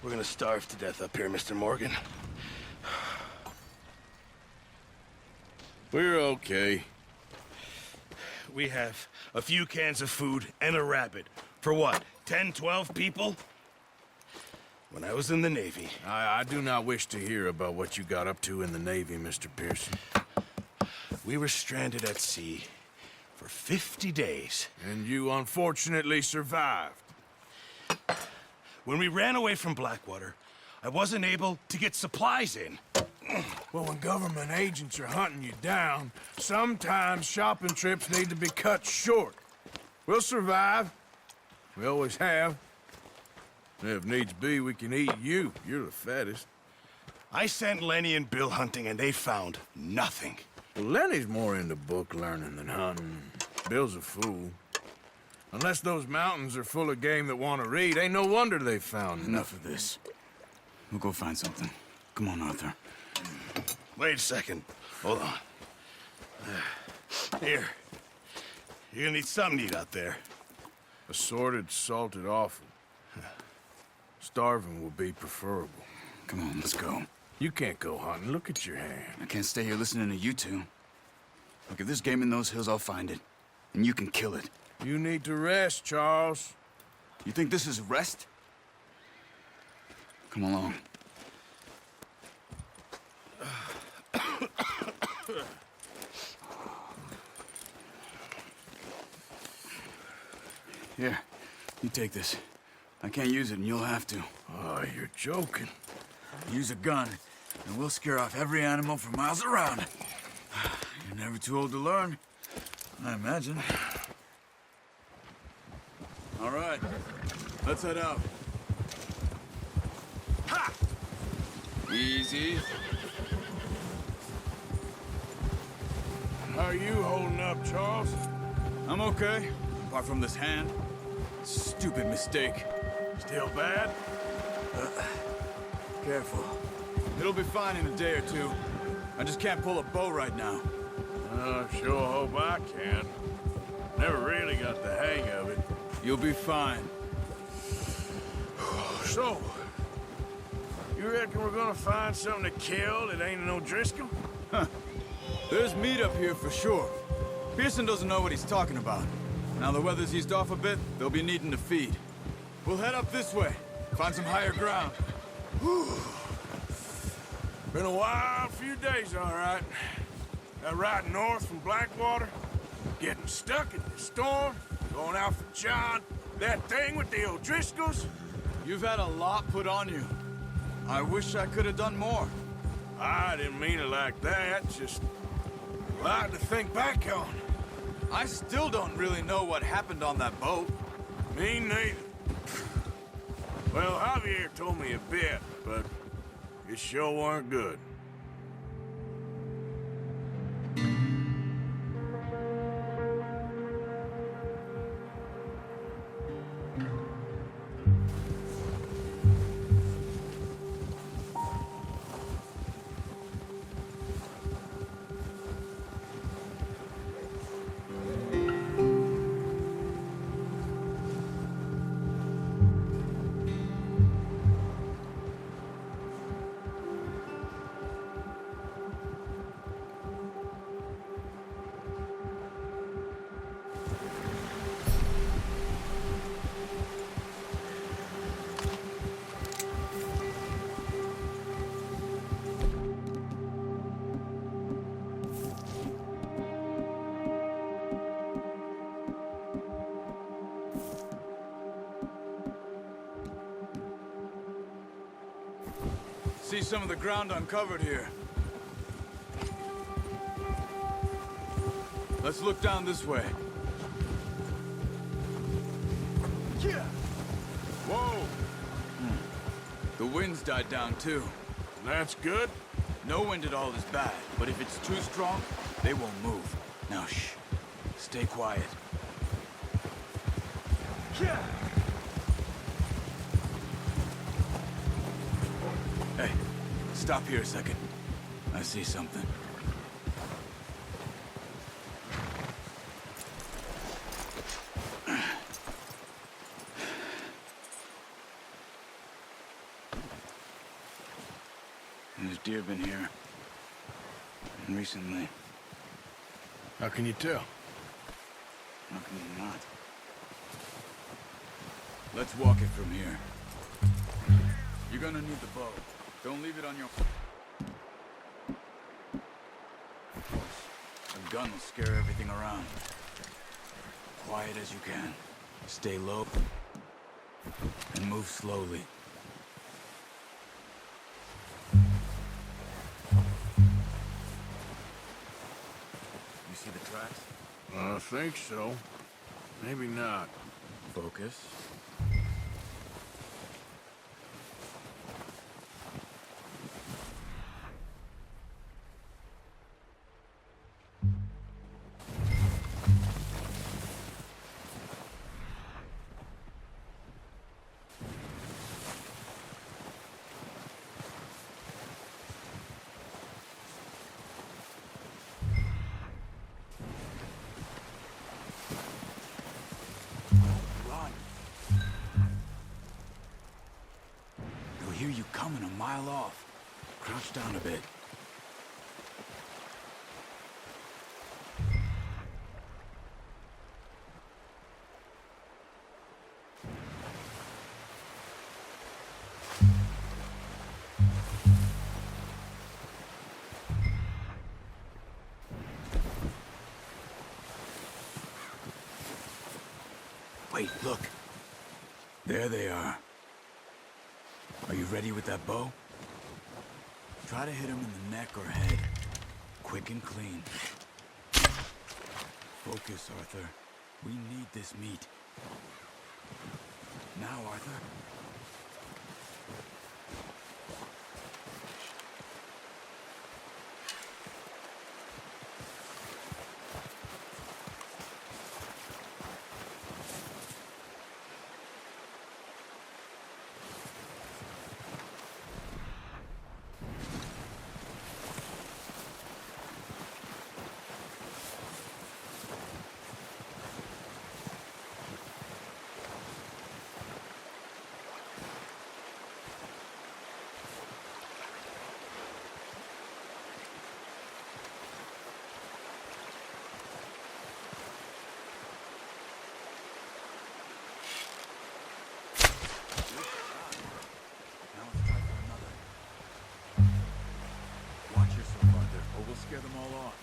We're gonna starve to death up here, Mr. Morgan. We're okay. We have a few cans of food and a rabbit. For what, 10, 12 people? When I was in the Navy... I do not wish to hear about what you got up to in the Navy, Mr. Pearson. We were stranded at sea for 50 days. And you unfortunately survived. When we ran away from Blackwater, I wasn't able to get supplies in. Well, when government agents are hunting you down, sometimes shopping trips need to be cut short. We'll survive. We always have. If needs be, we can eat you. You're the fattest. I sent Lenny and Bill hunting, and they found nothing. Well, Lenny's more into book learning than hunting. Bill's a fool. Unless those mountains are full of game that want to read, ain't no wonder they found Enough of this. We'll go find something. Come on, Arthur. Wait a second. Hold on. Here. You're gonna need something to eat out there. Assorted, salted offal. Starving will be preferable. Come on, let's go. You can't go hunting. Look at your hand. I can't stay here listening to you two. Look, if there's game in those hills, I'll find it. And you can kill it. You need to rest, Charles. You think this is rest? Come along. Here, you take this. I can't use it, and you'll have to. Oh, you're joking. Use a gun, and we'll scare off every animal for miles around. You're never too old to learn, I imagine. All right, let's head out. Ha! Easy. How are you holding up, Charles? I'm okay, apart from this hand. Stupid mistake. Still bad? Careful. It'll be fine in a day or two. I just can't pull a bow right now. I sure hope I can. Never really got the hang of it. You'll be fine. So, you reckon we're gonna find something to kill that ain't no Driscoll? There's meat up here for sure. Pearson doesn't know what he's talking about. Now the weather's eased off a bit, they'll be needing to feed. We'll head up this way, find some higher ground. Been a wild few days, all right. That ride north from Blackwater, getting stuck in the storm, going out for John, that thing with the O'Driscolls. You've had a lot put on you. I wish I could have done more. I didn't mean it like that, just a lot to think back on. I still don't really know what happened on that boat. Me neither. Well, Javier told me a bit, but it sure weren't good. See some of the ground uncovered here. Let's look down this way. Yeah. Whoa! The wind's died down too. That's good. No wind at all is bad, but if it's too strong, they won't move. Now shh. Stay quiet. Yeah. Hey, stop here a second. I see something. There's deer been here. And recently. How can you tell? How can you not? Let's walk it from here. You're gonna need the bow. Don't leave it on your... Of course, a gun will scare everything around. Quiet as you can. Stay low. And move slowly. You see the tracks? I think so. Maybe not. Focus. Run. They'll hear you coming a mile off. Crouch down a bit. Wait, look. There they are. Are you ready with that bow? Try to hit him in the neck or head. Quick and clean. Focus, Arthur. We need this meat. Now, Arthur. Now let's try for another. Watch yourself, Arthur, or we'll scare them all off.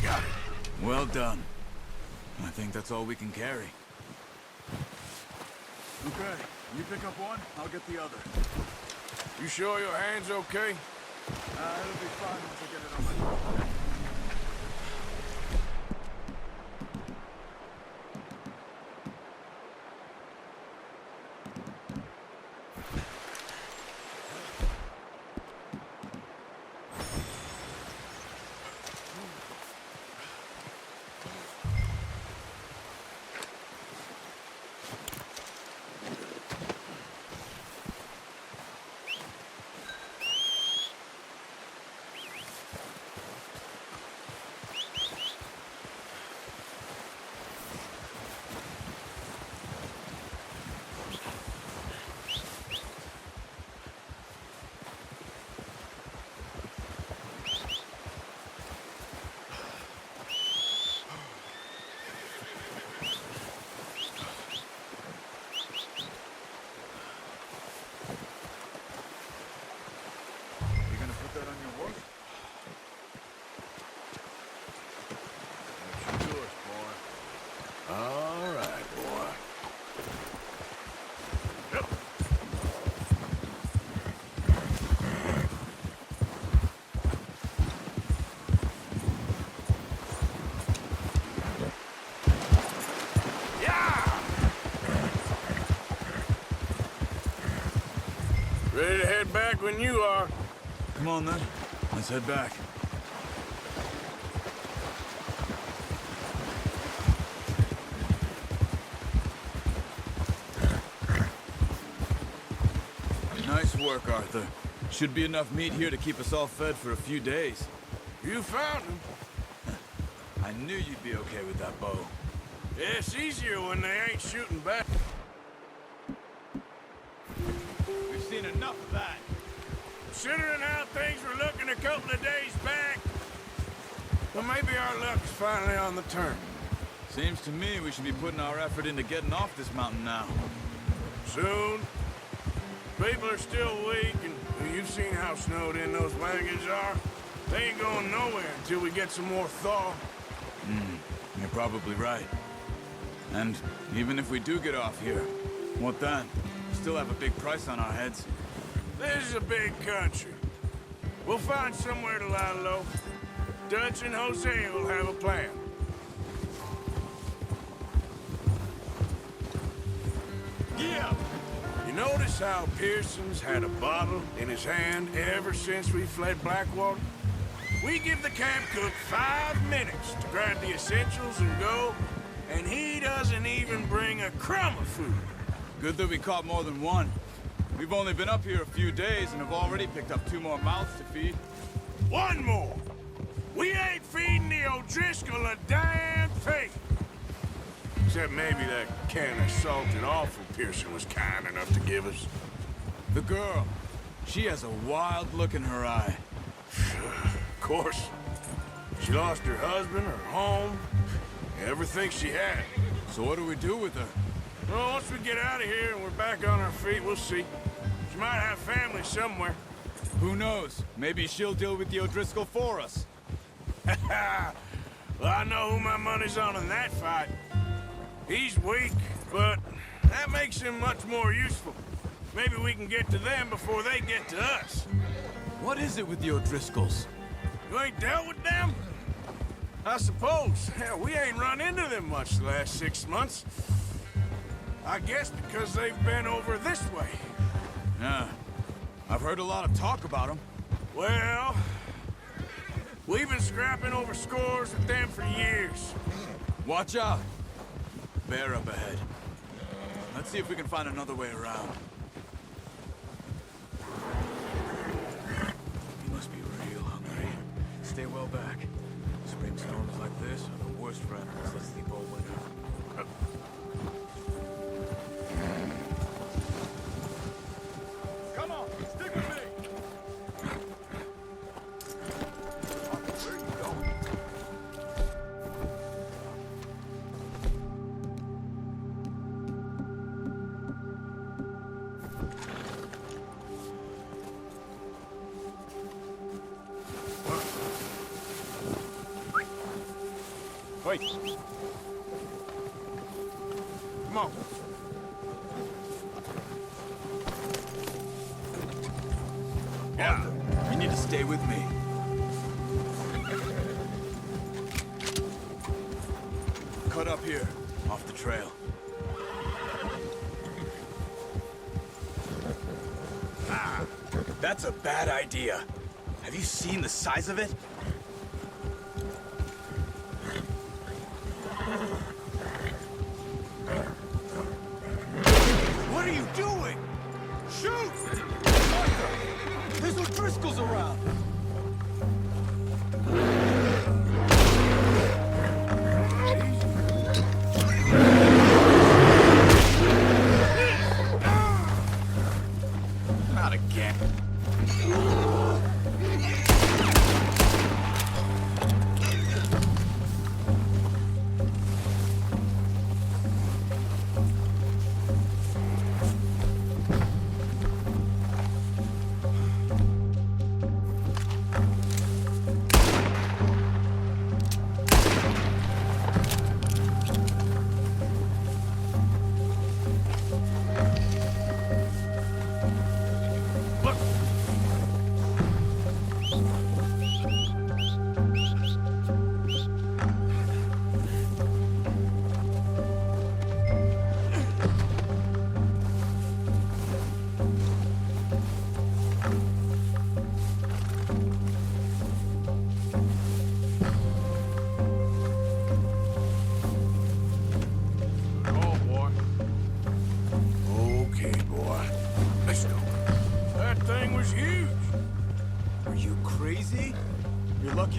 Got it. Well done. I think that's all we can carry. Okay, you pick up one, I'll get the other. You sure your hand's okay? It'll be fine once I get it on my shoulder. You gonna put that on your horse? That's yours, boy. All right, boy. Ready to head back when you are. Come on then, let's head back. Nice work, Arthur. Should be enough meat here to keep us all fed for a few days. You found him. I knew you'd be okay with that bow. It's easier when they ain't shooting back. We've seen enough of that. Considering how things were looking a couple of days back, well, maybe our luck's finally on the turn. Seems to me we should be putting our effort into getting off this mountain now. Soon. People are still weak, and you've seen how snowed in those wagons are. They ain't going nowhere until we get some more thaw. You're probably right. And even if we do get off here, what then? Still have a big price on our heads. This is a big country. We'll find somewhere to lie low. Dutch and Hosea will have a plan. Yeah! You notice how Pearson's had a bottle in his hand ever since we fled Blackwater? We give the camp cook 5 minutes to grab the essentials and go, and he doesn't even bring a crumb of food. Good that we caught more than one. We've only been up here a few days and have already picked up 2 more mouths to feed. One more! We ain't feeding the O'Driscoll a damn thing! Except maybe that can of salted offal Pearson was kind enough to give us. The girl, she has a wild look in her eye. Of course. She lost her husband, her home, everything she had. So what do we do with her? Well, once we get out of here and we're back on our feet, we'll see. She might have family somewhere. Who knows? Maybe she'll deal with the O'Driscoll for us. Well, I know who my money's on in that fight. He's weak, but that makes him much more useful. Maybe we can get to them before they get to us. What is it with the O'Driscolls? You ain't dealt with them? I suppose. Hell, we ain't run into them much the last 6 months. I guess because they've been over this way. Yeah. I've heard a lot of talk about them. Well, we've been scrapping over scores with them for years. Watch out. Bear up ahead. Let's see if we can find another way around. You must be real hungry. Stay well back. Spring storms like this are the worst for animals that sleep all winter. Come on, stick with me! Where are you going? Wait. Come on. Yeah. You need to stay with me. Cut up here, off the trail. That's a bad idea. Have you seen the size of it? What are you doing? Shoot! Arthur! There's O'Driscolls around! Not again.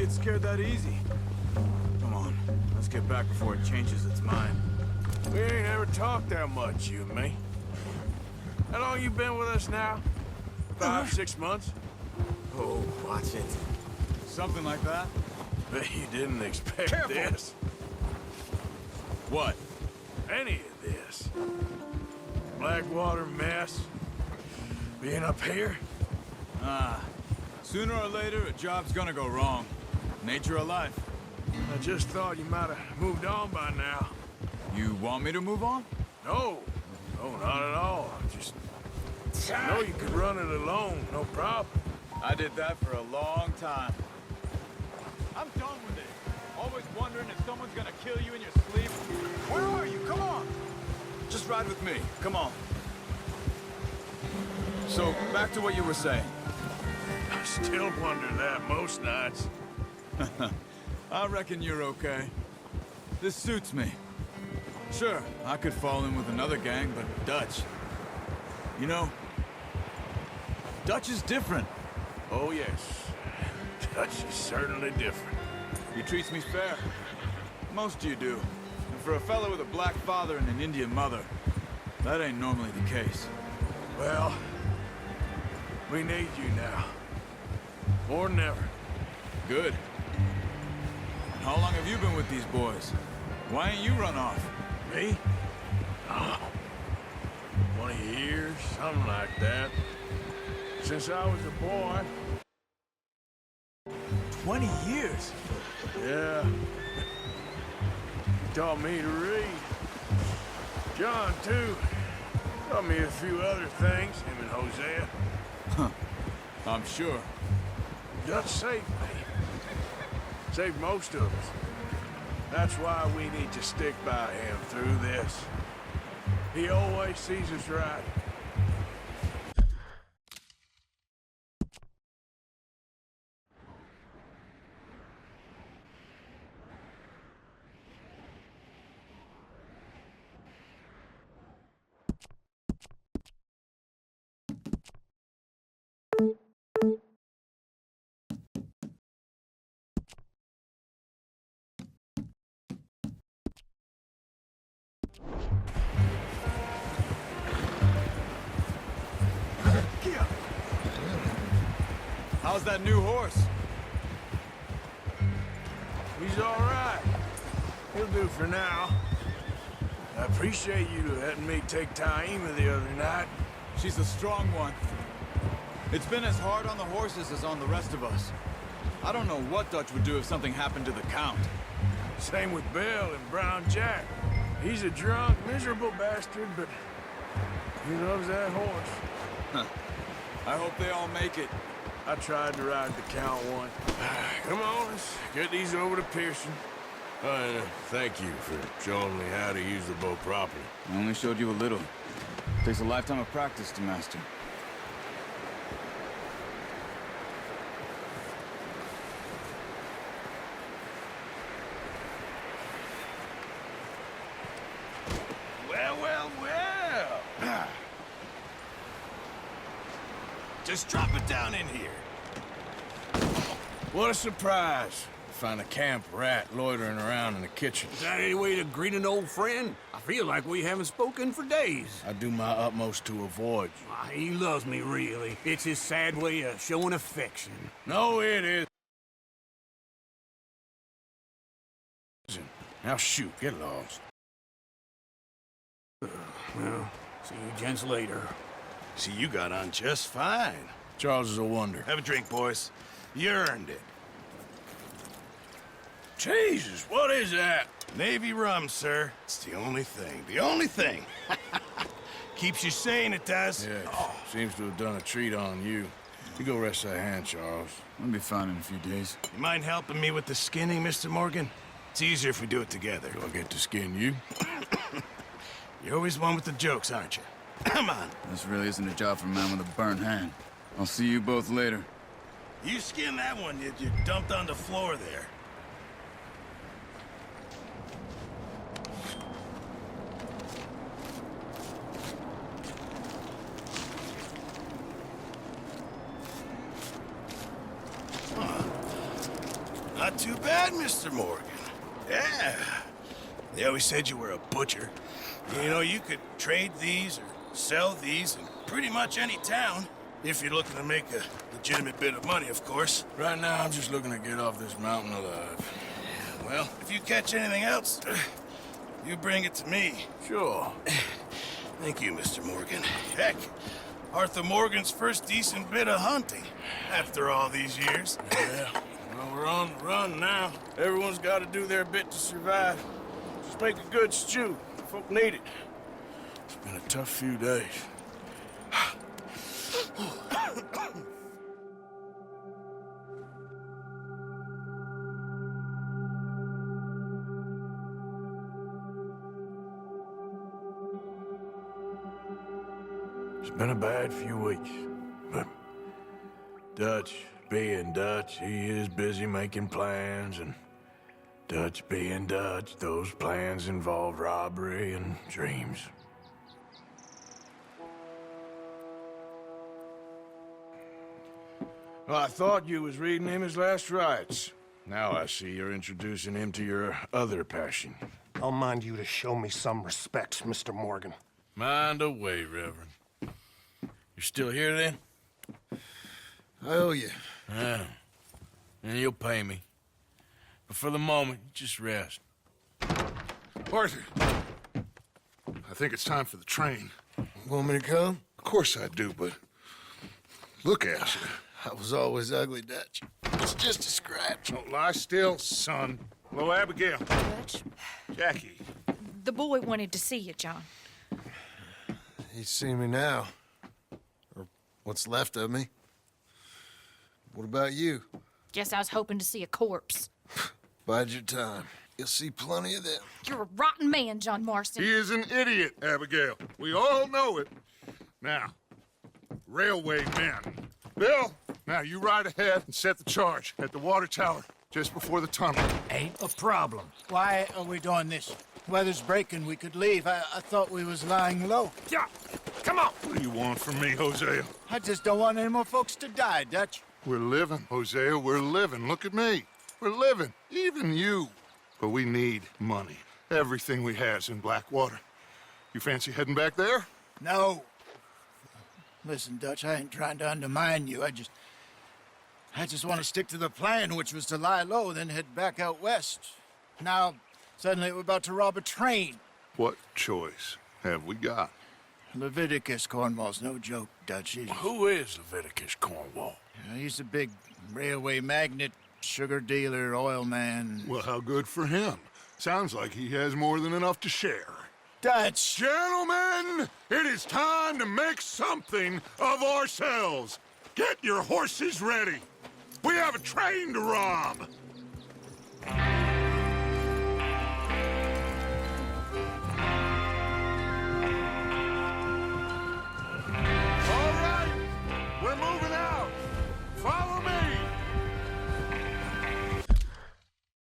get scared that easy. Come on, let's get back before it changes its mind. We ain't ever talked that much, you and me. How long you been with us now? 5, 6 months? Oh, watch it. Something like that? Bet you didn't expect Careful. this. What? Any of this. Blackwater mess. Being up here? Sooner or later, a job's gonna go wrong. Nature of life. I just thought you might have moved on by now. You want me to move on? No. No, not at all. I know you could run it alone, no problem. I did that for a long time. I'm done with it. Always wondering if someone's gonna kill you in your sleep. Where are you? Come on! Just ride with me. Come on. So, back to what you were saying. I still wonder that most nights. I reckon you're okay. This suits me. Sure, I could fall in with another gang, but Dutch... You know, Dutch is different. Oh, yes. Dutch is certainly different. He treats me fair. Most of you do. And for a fellow with a black father and an Indian mother, that ain't normally the case. Well, we need you now. More than ever. Good. And how long have you been with these boys? Why ain't you run off? Me? Oh, 20 years, something like that. Since I was a boy. 20 years? Yeah. He taught me to read. John, too. Taught me a few other things, him and Hosea. I'm sure. Dutch saved me. Saved most of us. That's why we need to stick by him through this. He always sees us right. How's that new horse? He's all right. He'll do for now. I appreciate you letting me take Taima the other night. She's a strong one. It's been as hard on the horses as on the rest of us. I don't know what Dutch would do if something happened to the Count. Same with Bill and Brown Jack. He's a drunk, miserable bastard, but he loves that horse. I hope they all make it. I tried to ride the Count one. Come on, let's get these over to Pearson. Thank you for showing me how to use the bow properly. I only showed you a little. Takes a lifetime of practice to master. Well, well, well. Just drop it down in here. What a surprise. Find a camp rat loitering around in the kitchen. Is that any way to greet an old friend? I feel like we haven't spoken for days. I do my utmost to avoid you. He loves me, really. It's his sad way of showing affection. No, it is. Now shoot, get lost. Well, see you gents later. See, you got on just fine. Charles is a wonder. Have a drink, boys. You earned it. Jesus, what is that? Navy rum, sir. It's the only thing. The only thing. Keeps you sane, it does. Yeah, seems to have done a treat on you. You go rest that hand, Charles. I'll be fine in a few days. You mind helping me with the skinning, Mr. Morgan? It's easier if we do it together. Do I get to skin you? You're always one with the jokes, aren't you? Come on. This really isn't a job for a man with a burnt hand. I'll see you both later. You skinned that one you dumped on the floor there. Not too bad, Mr. Morgan. Yeah. They always said you were a butcher. You know, you could trade these or sell these in pretty much any town. If you're looking to make a legitimate bit of money, of course. Right now, I'm just looking to get off this mountain alive. Well, if you catch anything else, you bring it to me. Sure. Thank you, Mr. Morgan. Heck, Arthur Morgan's first decent bit of hunting after all these years. Yeah. Well, we're on the run now. Everyone's got to do their bit to survive. Just make a good stew. Folk need it. It's been a tough few days. It's been a bad few weeks, but Dutch being Dutch, he is busy making plans, and Dutch being Dutch, those plans involve robbery and dreams. Well, I thought you was reading him his last rites. Now I see you're introducing him to your other passion. I'll mind you to show me some respect, Mr. Morgan. Mind away, Reverend. You're still here, then? I owe you. Yeah. And you'll pay me. But for the moment, just rest. Arthur, I think it's time for the train. Want me to come? Of course I do, but look at you. I was always ugly, Dutch. It's just a scratch. Don't lie still, son. Hello, Abigail. Dutch, Jackie. the boy wanted to see you, John. He's seen me now. Or what's left of me. What about you? Guess I was hoping to see a corpse. Bide your time. You'll see plenty of them. You're a rotten man, John Marston. He is an idiot, Abigail. We all know it. Now, railway men. Bill, now you ride ahead and set the charge at the water tower just before the tunnel. Ain't a problem. Why are we doing this? Weather's breaking, we could leave. I thought we was lying low. Yeah, come on. What do you want from me, Hosea? I just don't want any more folks to die, Dutch. We're living, Hosea, we're living. Look at me. We're living, even you. But we need money. Everything we has in Blackwater. You fancy heading back there? No. Listen, Dutch, I ain't trying to undermine you. I just want to stick to the plan, which was to lie low, then head back out west. Now, suddenly we're about to rob a train. What choice have we got? Leviticus Cornwall's no joke, Dutch. Who is Leviticus Cornwall? He's a big railway magnate, sugar dealer, oil man. Well, how good for him. Sounds like he has more than enough to share. Dutch! Gentlemen, it is time to make something of ourselves. Get your horses ready. We have a train to rob.